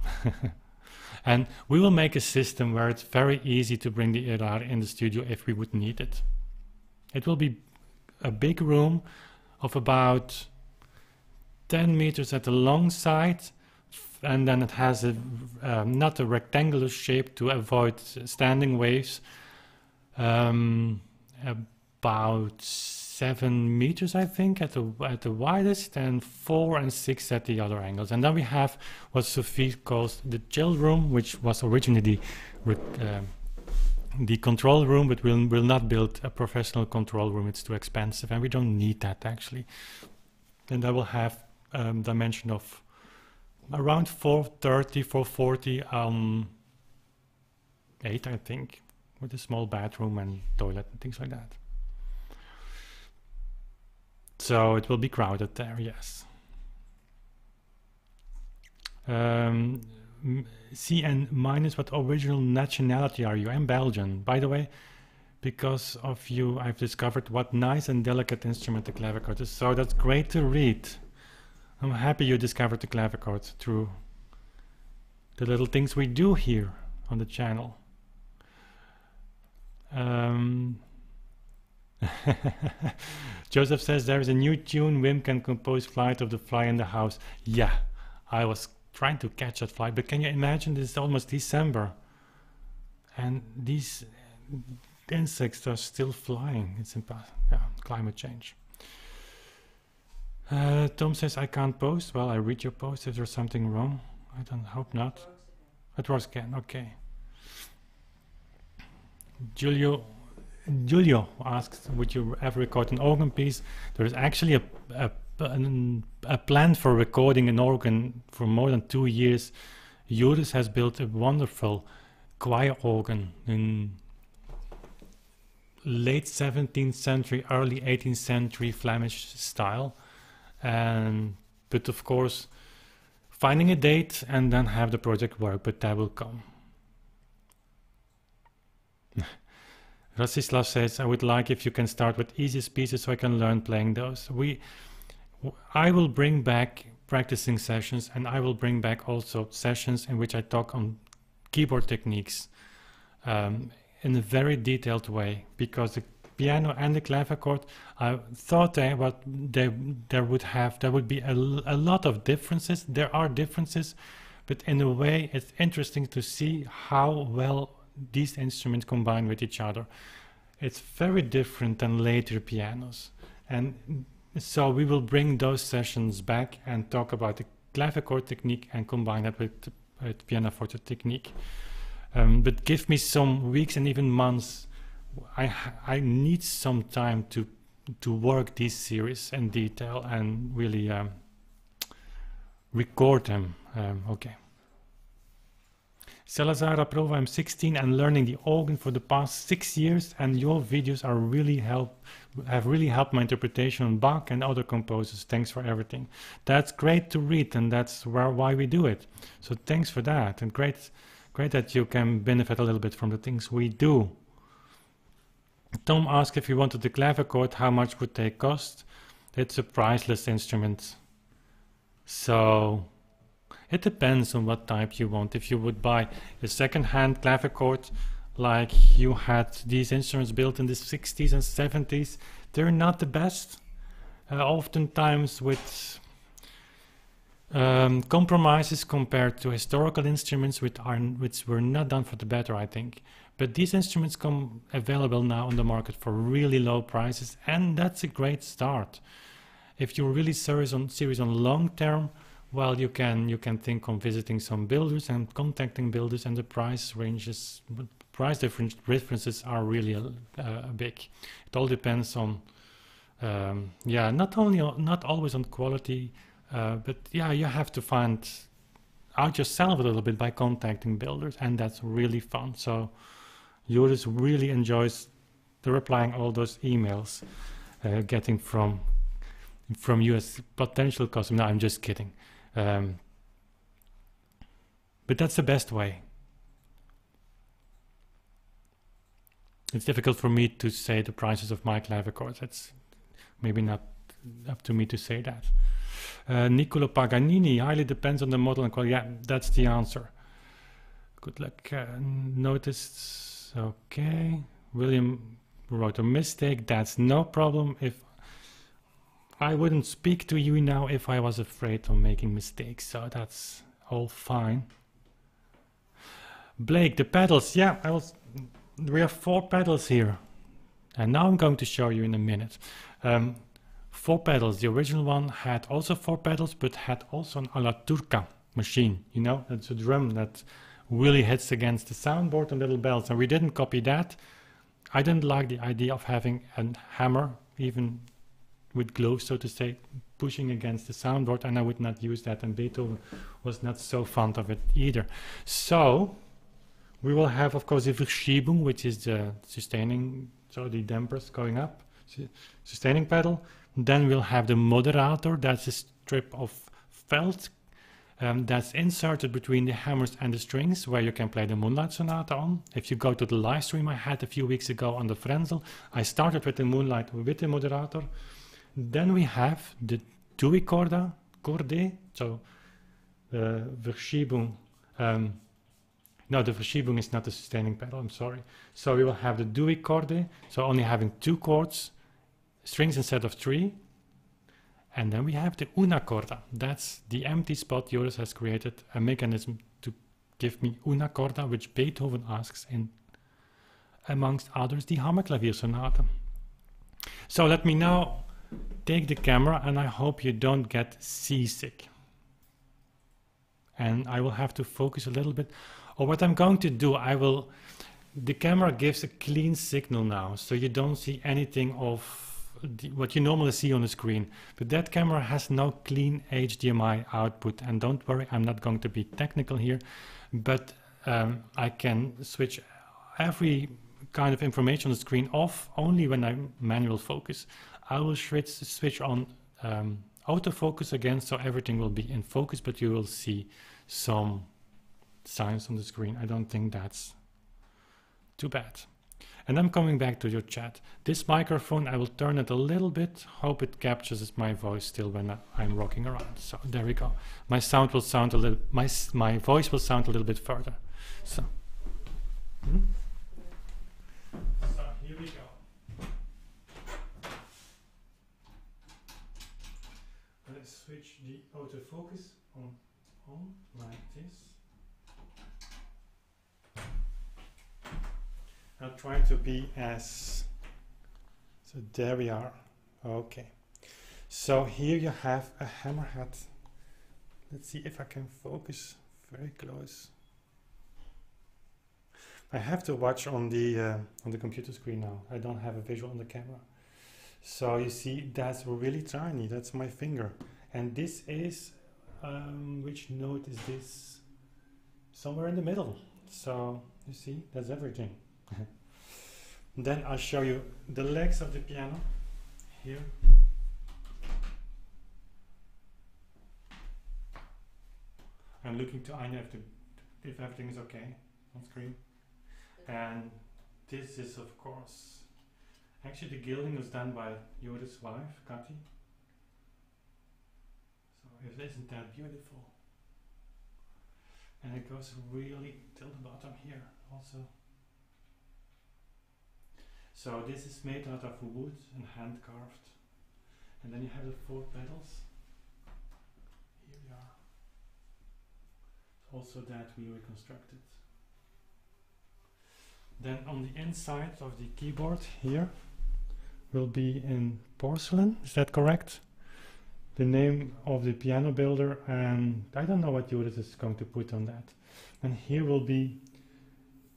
S1: And we will make a system where it's very easy to bring the Erard in the studio if we would need it. It will be a big room of about 10 meters at the long side, and then it has a not a rectangular shape to avoid standing waves. About 7 meters, I think, at the widest, and 4 and 6 at the other angles. And then we have what Sophie calls the chill room, which was originally the control room, but we'll not build a professional control room. It's too expensive, and we don't need that actually. And I will have dimension of around 430, 440, 8, I think, with a small bathroom and toilet and things like that. So it will be crowded there, yes. C and minus, what original nationality are you? I'm Belgian. By the way, because of you, I've discovered what nice and delicate instrument the Clavichord is. So that's great to read. I'm happy you discovered the Clavichord through the little things we do here on the channel. Joseph says there is a new tune. Wim can compose Flight of the Fly in the House. Yeah, I was trying to catch that fly, but can you imagine, this is almost December and these insects are still flying. It's impossible. Yeah, climate change. Tom says I can't post. Well, I read your post. Is there something wrong? I don't hope not. It works again. Okay. Giulio asks, would you ever record an organ piece? There is actually a plan for recording an organ for more than 2 years. Joris has built a wonderful choir organ in late 17th century, early 18th century Flemish style. But of course, finding a date and then have the project work, but that will come. Rasislav says, I would like if you can start with easiest pieces so I can learn playing those. I will bring back practicing sessions, and I will bring back also sessions in which I talk on keyboard techniques in a very detailed way, because the piano and the Clavichord, I thought there would be a lot of differences. There are differences, but in a way it's interesting to see how well these instruments combine with each other. It's very different than later pianos, and so we will bring those sessions back and talk about the Clavichord technique and combine that with Pianoforte technique. But give me some weeks and even months. I need some time to work these series in detail and really record them. Okay. Salazar Aprova, I'm 16 and learning the organ for the past 6 years, and your videos have really helped my interpretation on Bach and other composers. Thanks for everything. That's great to read, and that's why we do it. So thanks for that, and great that you can benefit a little bit from the things we do. Tom asked if you wanted the Clavichord, how much would they cost? It's a priceless instrument. So it depends on what type you want. If you would buy a second-hand Clavichord, like you had these instruments built in the 60s and 70s, they're not the best. Oftentimes with compromises compared to historical instruments which were not done for the better, I think. But these instruments come available now on the market for really low prices, and that's a great start. If you're really serious on long term, well, you can think on visiting some builders and contacting builders, and the price differences are really big. It all depends on Yeah, not always on quality, but yeah, you have to find out yourself a little bit by contacting builders, and that's really fun. So Joris really enjoys replying all those emails, getting from you as potential customer. No, I'm just kidding. But that's the best way. It's difficult for me to say the prices of my clavichords. That's maybe not up to me to say that. Niccolo Paganini, highly depends on the model and quality. Yeah, that's the answer. Good luck. Noticed. Okay. William wrote a mistake. That's no problem. If I wouldn't speak to you now if I was afraid of making mistakes. So that's all fine. Blake, the pedals. Yeah, we have 4 pedals here. And now I'm going to show you in a minute. 4 pedals. The original one had also 4 pedals, but had also an alla turca machine. You know, that's a drum that really hits against the soundboard and little bells. And we didn't copy that. I didn't like the idea of having a hammer, even with gloves, so to say, pushing against the soundboard, and I would not use that. And Beethoven was not so fond of it either. So we will have, of course, the Verschiebung, which is the sustaining, so the dampers going up, sustaining pedal. Then we'll have the Moderator, that's a strip of felt that's inserted between the hammers and the strings, where you can play the Moonlight Sonata on. If you go to the live stream I had a few weeks ago on the Frenzel, I started with the Moonlight with the Moderator. Then we have the Due Corda, Corde, so Verschiebung. No, the Verschiebung is not the sustaining pedal, I'm sorry. So we will have the Due Corde, so only having 2 chords, strings instead of 3. And then we have the Una Corda. That's the empty spot. Joris has created a mechanism to give me Una Corda, which Beethoven asks in, amongst others, the Hammerklavier Sonata. So let me now take the camera, and I hope you don't get seasick. And I will have to focus a little bit. Or what I'm going to do, the camera gives a clean signal now, so you don't see anything of what you normally see on the screen. But that camera has no clean HDMI output, and don't worry, I'm not going to be technical here, but I can switch every kind of information on the screen off only when I manual focus. I will switch on autofocus again, so everything will be in focus, but you will see some signs on the screen. I don't think that's too bad. And I'm coming back to your chat. This microphone, I will turn it a little bit, hope it captures my voice still when I'm rocking around. So there we go. My sound will sound a little, my voice will sound a little bit further. So, so here we go. Let's switch the autofocus on like this. I'll try to be as, so there we are. Okay, so here you have a hammerhead. Let's see if I can focus very close. I have to watch on the computer screen now. I don't have a visual on the camera. So you see, that's really tiny. That's my finger, and this is which note is this? Somewhere in the middle. So you see, that's everything. Then I'll show you the legs of the piano here. I'm looking to Anja if everything is okay on screen. And this is, of course, actually the gilding was done by Joris' wife, Kati. So isn't that beautiful? And it goes really till the bottom here also. So this is made out of wood and hand carved. And then you have the 4 pedals. Here we are. Also that we reconstructed. Then on the inside of the keyboard here will be in porcelain, is that correct? The name of the piano builder, and I don't know what Joris is going to put on that. And here will be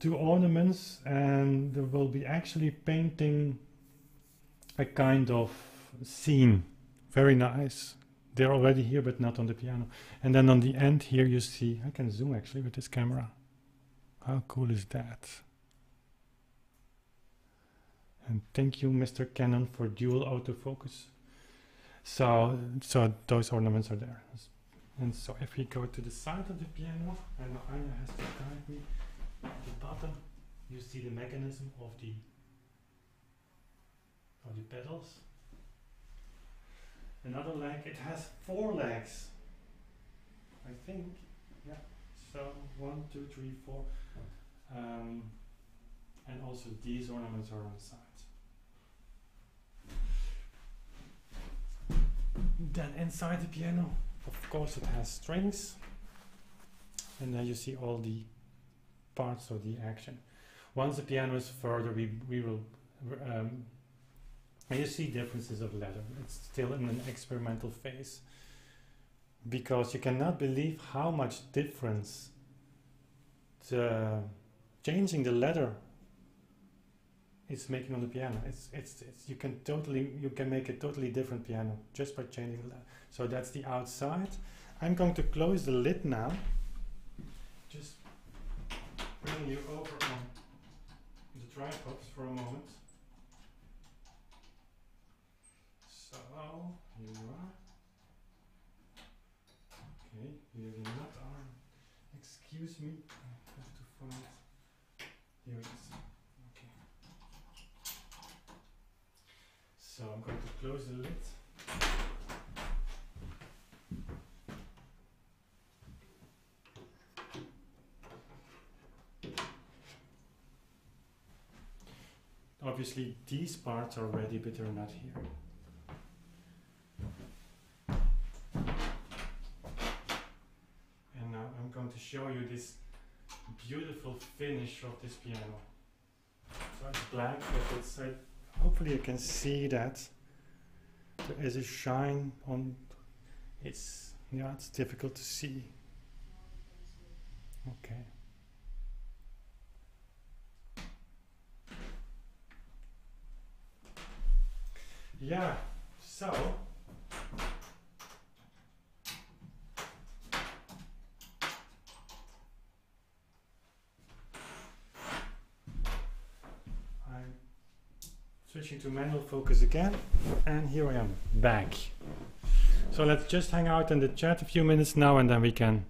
S1: 2 ornaments, and there will be actually painting a kind of scene. Very nice. They're already here, but not on the piano. And then on the end here you see, I can zoom actually with this camera. How cool is that? And thank you, Mr. Canon, for dual autofocus. So those ornaments are there. And so if we go to the side of the piano, and Anja has to guide me, at the bottom you see the mechanism of the pedals. Another leg, it has 4 legs, I think. Yeah, so 1, 2, 3, 4. And also these ornaments are on the sides. Then inside the piano, of course, it has strings, and then you see all the parts of the action. Once the piano is further, we will and you see differences of leather. It's still in an experimental phase, because you cannot believe how much difference changing the leather is making on the piano. You can make a totally different piano just by changing the leather. So that's the outside. I'm going to close the lid now. Just bring you over on the tripods for a moment. So here you are. Okay, here the nut arm. Excuse me, I have to find. Here it is. Okay. So I'm going to close the lid. Obviously these parts are ready, but they're not here. And now I'm going to show you this beautiful finish of this piano. So it's black, but it's hopefully you can see that there is a shine on. It's difficult to see. Okay. Yeah, so I'm switching to manual focus again, and here I am back. So let's just hang out in the chat a few minutes now, and then we can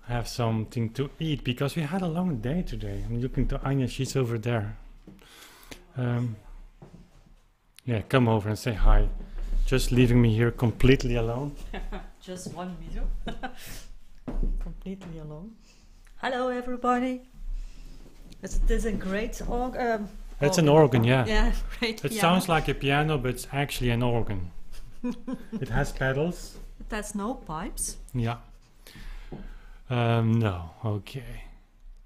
S1: have something to eat, because we had a long day today. I'm looking to Anja, she's over there. Yeah, come over and say hi. Just leaving me here completely alone.
S2: Just 1 minute. Completely alone. Hello, everybody. It is a great organ.
S1: It's an organ, yeah.
S2: Yeah, great.
S1: It sounds like a piano, but it's actually an organ. It has pedals.
S2: It has no pipes.
S1: Yeah. No, okay.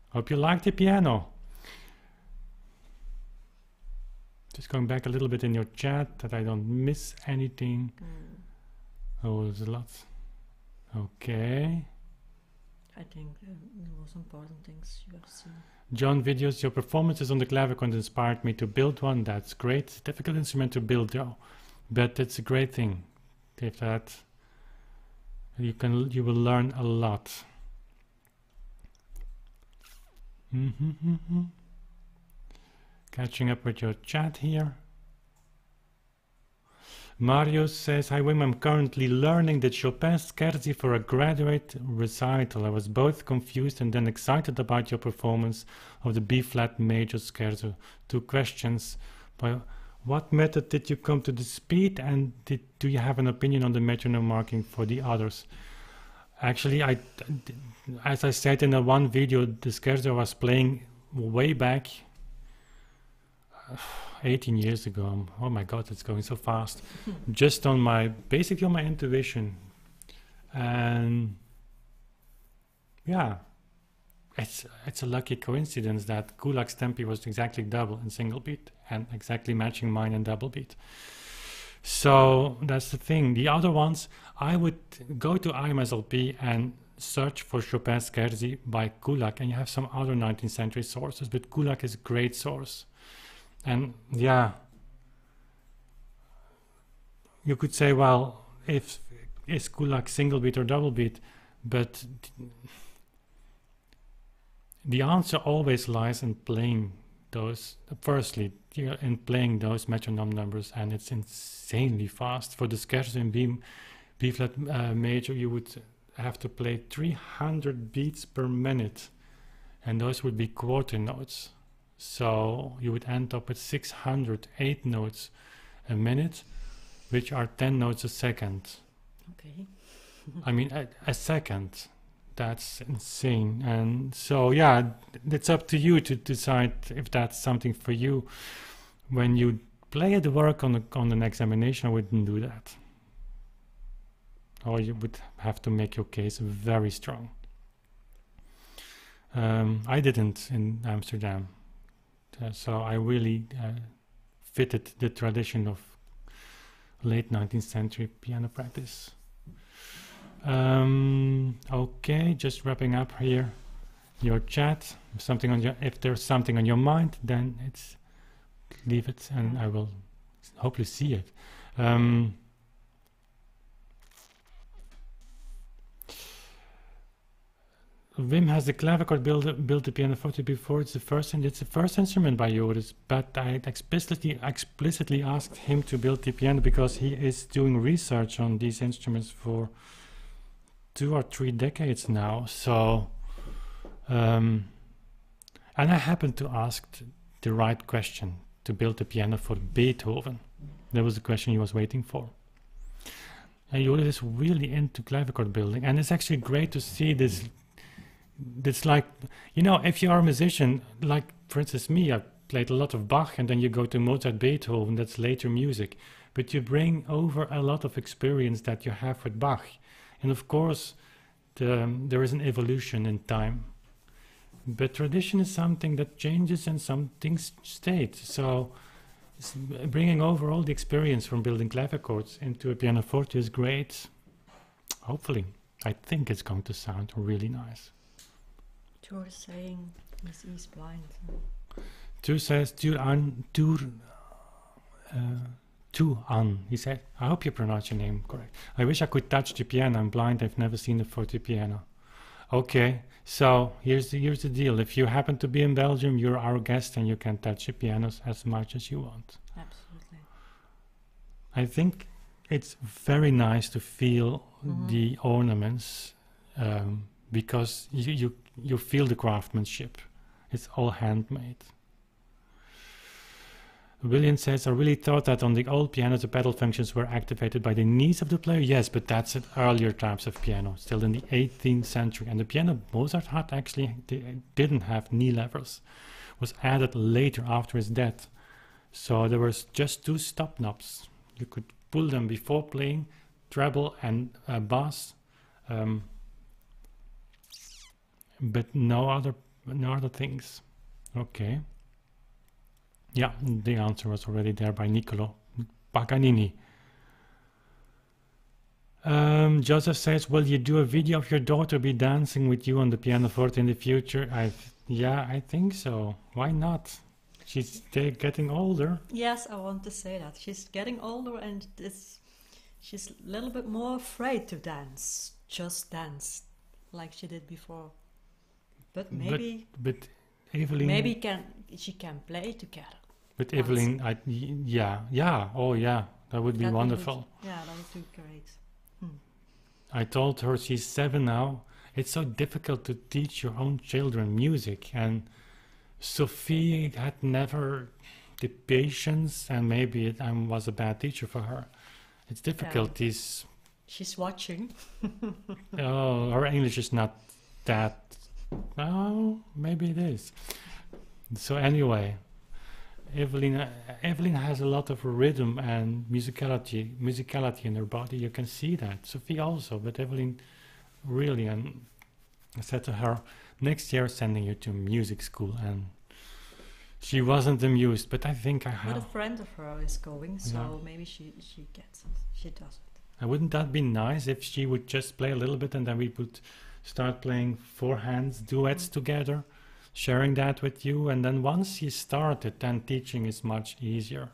S1: Hope you like the piano. Just going back a little bit in your chat that I don't miss anything. Oh, there's a lot. Okay.
S2: I think the most important things you have seen.
S1: John videos, your performances on the clavichord inspired me to build one. That's great. Difficult instrument to build though, but it's a great thing. If that, you will learn a lot. Catching up with your chat here. Mario says, hi Wim, I'm currently learning the Chopin Scherzi for a graduate recital. I was both confused and then excited about your performance of the B-flat major scherzo. 2 questions. By what method did you come to the speed, and do you have an opinion on the metronome marking for the others? Actually, as I said in one video, the scherzo I was playing way back 18 years ago. Oh my god, it's going so fast. Just on basically on my intuition. And yeah, it's a lucky coincidence that Kulak's tempi was exactly double in single beat and exactly matching mine in double beat. So that's the thing. The other ones, I would go to IMSLP and search for Chopin Scherzi by Kulak, and you have some other 19th century sources, but Kulak is a great source. And yeah, you could say, well, if is kulak single beat or double beat, but the answer always lies in playing those. Firstly, in playing those metronome numbers, and it's insanely fast. For the scherzo in B flat major, you would have to play 300 beats per minute, and those would be quarter notes. So you would end up with 608 notes a minute, which are 10 notes a second.
S3: Okay.
S1: I mean, a second. That's insane. And so, yeah, it's up to you to decide if that's something for you. When you play at the work on an examination, I wouldn't do that. Or you would have to make your case very strong. I didn't in Amsterdam. So I really fitted the tradition of late 19th century piano practice. Okay, just wrapping up here your chat. If there's something on your mind, then leave it and I will hopefully see it. Wim has the clavichord built the pianoforte before. It's the first instrument by Joris, but I explicitly asked him to build the piano because he is doing research on these instruments for 2 or 3 decades now. So, and I happened to ask the right question to build the piano for Beethoven. That was the question he was waiting for. And Joris is really into clavichord building, and it's actually great to see this. It's like, you know, if you are a musician, like for instance me, I played a lot of Bach, and then you go to Mozart, Beethoven, that's later music, but you bring over a lot of experience that you have with Bach. And of course, there is an evolution in time. But tradition is something that changes and some things stay. So bringing over all the experience from building clavichords into a pianoforte is great. Hopefully. I think it's going to sound really nice.
S3: Joris saying he's blind.
S1: Tu says an. He said, I hope you pronounce your name correct. I wish I could touch the piano. I'm blind. I've never seen a forte piano. Okay, so here's the deal. If you happen to be in Belgium, you're our guest and you can touch the pianos as much as you want.
S3: Absolutely.
S1: I think it's very nice to feel the ornaments because you feel the craftsmanship. It's all handmade. William says, I really thought that on the old pianos the pedal functions were activated by the knees of the player. Yes, but that's at earlier types of piano, still in the 18th century. And the piano Mozart had actually didn't have knee levers. It was added later after his death. So there was just 2 stop knobs. You could pull them before playing, treble and bass, but no other things. Okay. Yeah, the answer was already there by Niccolo Paganini. Joseph says, will you do a video of your daughter be dancing with you on the pianoforte in the future? Yeah, I think so. Why not? She's getting older.
S3: Yes, I want to say that. She's getting older and she's a little bit more afraid to dance. Just dance like she did before. But maybe...
S1: But Evelyn...
S3: Maybe she can play together.
S1: But Evelyn, oh yeah, that would be wonderful.
S3: That would be great.
S1: I told her she's 7 now. It's so difficult to teach your own children music, and Sophie had never the patience, and maybe I was a bad teacher for her. It's difficult.
S3: She's watching.
S1: Oh, her English is not that. Oh, maybe it is. So anyway. Evelyn has a lot of rhythm and musicality in her body. You can see that. Sophie also, but Evelyn really. And I said to her, next year sending you to music school, and she wasn't amused. But I think I have.
S3: But a friend of her is going, so maybe she gets it. She does it.
S1: And wouldn't that be nice if she would just play a little bit, and then we would start playing 4 hands duets together? Sharing that with you, and then once you started, then teaching is much easier.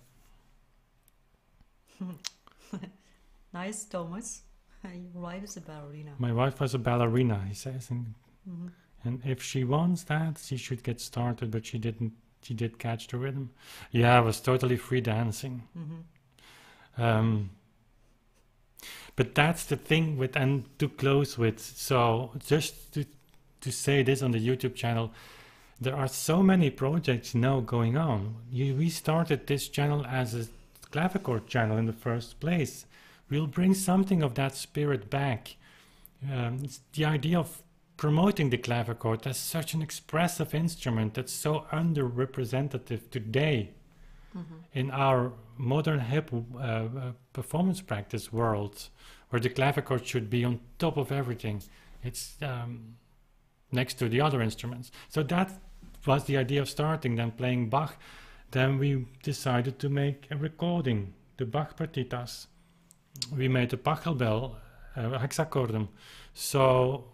S3: Nice, Thomas. Your wife is a ballerina.
S1: My wife was a ballerina, he says,
S3: Mhm.
S1: and if she wants that, she should get started, but she didn't. She did catch the rhythm. Yeah, it was totally free dancing.
S3: Mhm.
S1: But that's the thing with, and to close with, so just to say this on the YouTube channel, there are so many projects now going on. We started this channel as a clavichord channel in the first place. We'll bring something of that spirit back. It's the idea of promoting the clavichord as such an expressive instrument that's so underrepresented today in our modern hip performance practice world, where the clavichord should be on top of everything. It's next to the other instruments. So that was the idea of starting, then playing Bach. Then we decided to make a recording, the Bach partitas. We made a Pachelbel, hexachordum. So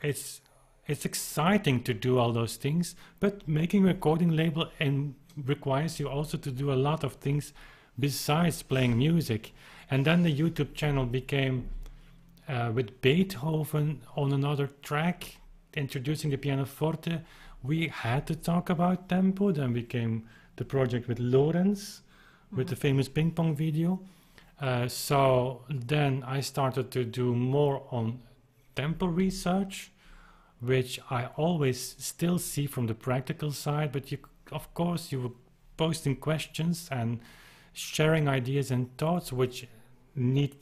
S1: it's exciting to do all those things, but making a recording label requires you also to do a lot of things besides playing music. And then the YouTube channel became with Beethoven on another track, introducing the pianoforte. We had to talk about tempo. Then became the project with Lorenz, with the famous ping pong video. So then I started to do more on tempo research, which I always still see from the practical side, but of course you were posting questions and sharing ideas and thoughts which need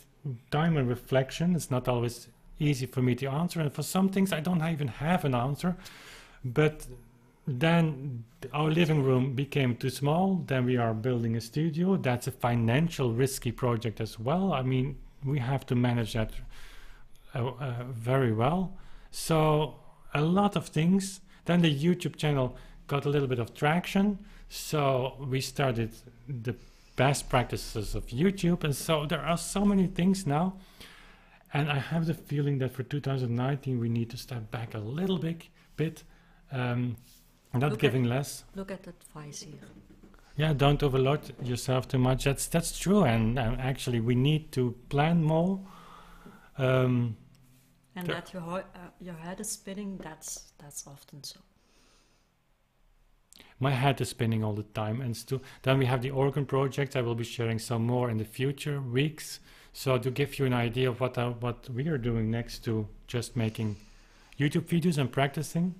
S1: time and reflection. It's not always easy for me to answer, and for some things I don't even have an answer. But then our living room became too small. Then we are building a studio. That's a financial risky project as well. I mean, we have to manage that very well. So a lot of things. Then the YouTube channel got a little bit of traction. So we started the best practices of YouTube. And so there are so many things now. And I have the feeling that for 2019, we need to step back a little bit. Not giving less.
S3: Look at that advice here.
S1: Yeah, don't overload yourself too much. That's true. And actually, we need to plan more.
S3: And that your head is spinning, that's often so.
S1: My head is spinning all the time. And then we have the organ project. I will be sharing some more in the future weeks. So to give you an idea of what we are doing next to just making YouTube videos and practicing.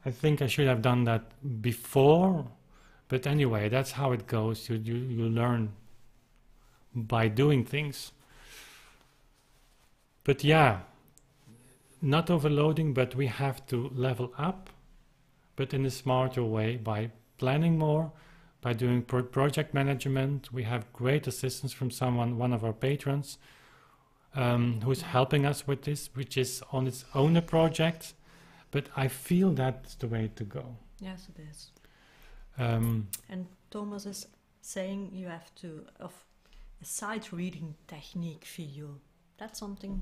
S1: I think I should have done that before. But anyway, that's how it goes. You learn by doing things. But yeah, not overloading, but we have to level up, but in a smarter way by planning more, by doing project management. We have great assistance from one of our patrons, who's helping us with this, which is on its own a project, but I feel that's the way to go.
S3: Yes, it is.
S1: And
S3: Thomas is saying you have to a sight reading technique for you. That's something,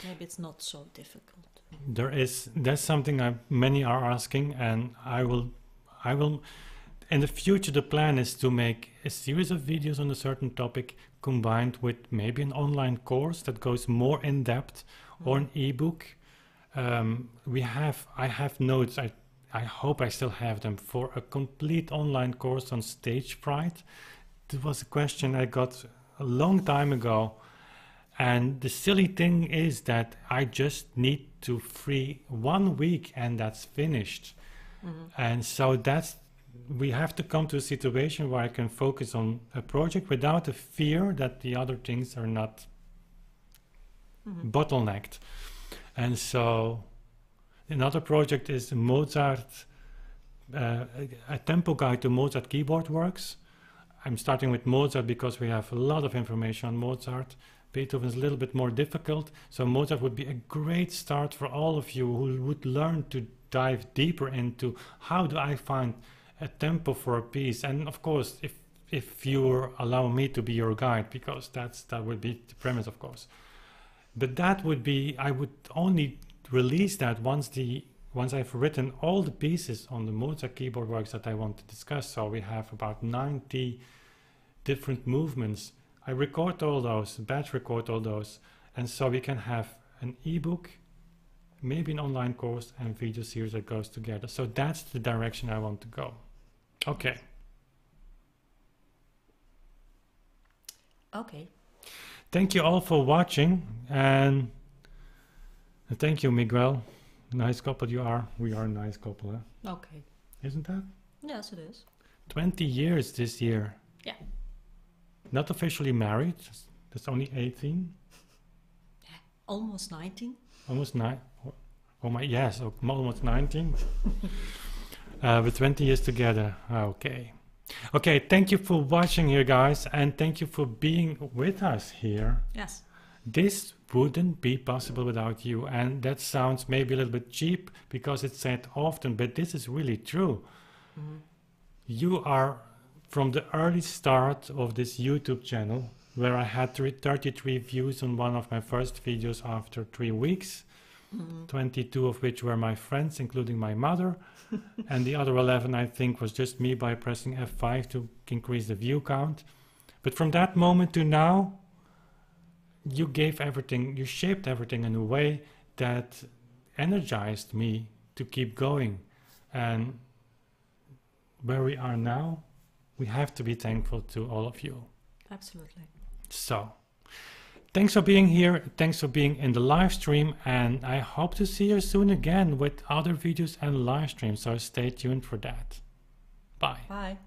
S3: maybe it's not so difficult.
S1: That's something many are asking, and I will in the future the plan is to make a series of videos on a certain topic combined with maybe an online course that goes more in depth, or an ebook. I have notes, I hope I still have them, for a complete online course on stage fright. It was a question I got a long time ago. And the silly thing is that I just need to free 1 week and that's finished. And so we have to come to a situation where I can focus on a project without the fear that the other things are not bottlenecked. And so another project is Mozart, a tempo guide to Mozart keyboard works. I'm starting with Mozart because we have a lot of information on Mozart. Beethoven is a little bit more difficult, so Mozart would be a great start for all of you who would learn to dive deeper into how do I find a tempo for a piece. And of course, if you allow me to be your guide, because that would be the premise, of course. But that would be, I would only release that once I've written all the pieces on the Mozart keyboard works that I want to discuss. So we have about 90 different movements. I record all those, batch record all those, and so we can have an ebook, maybe an online course, and video series that goes together. So that's the direction I want to go. Okay.
S3: Okay.
S1: Thank you all for watching, and thank you, Miguel. Nice couple you are. We are a nice couple, huh?
S3: Okay.
S1: Isn't that?
S3: Yes, it is.
S1: 20 years this year.
S3: Yeah.
S1: Not officially married. That's only 18.
S3: Almost 19.
S1: Almost 9. Oh my, yes, almost 19. With 20 years together. Okay. Okay, thank you for watching here, guys, and thank you for being with us here.
S3: Yes.
S1: This wouldn't be possible without you, and that sounds maybe a little bit cheap because it's said often, but this is really true.
S3: Mm-hmm.
S1: You are from the early start of this YouTube channel, where I had 33 views on one of my first videos after 3 weeks, 22 of which were my friends, including my mother, and the other 11 I think was just me by pressing F5 to increase the view count. But from that moment to now, you gave everything, you shaped everything in a way that energized me to keep going. And where we are now, we have to be thankful to all of you.
S3: Absolutely.
S1: So, thanks for being here, thanks for being in the live stream, and I hope to see you soon again with other videos and live streams, so stay tuned for that. Bye.
S3: Bye.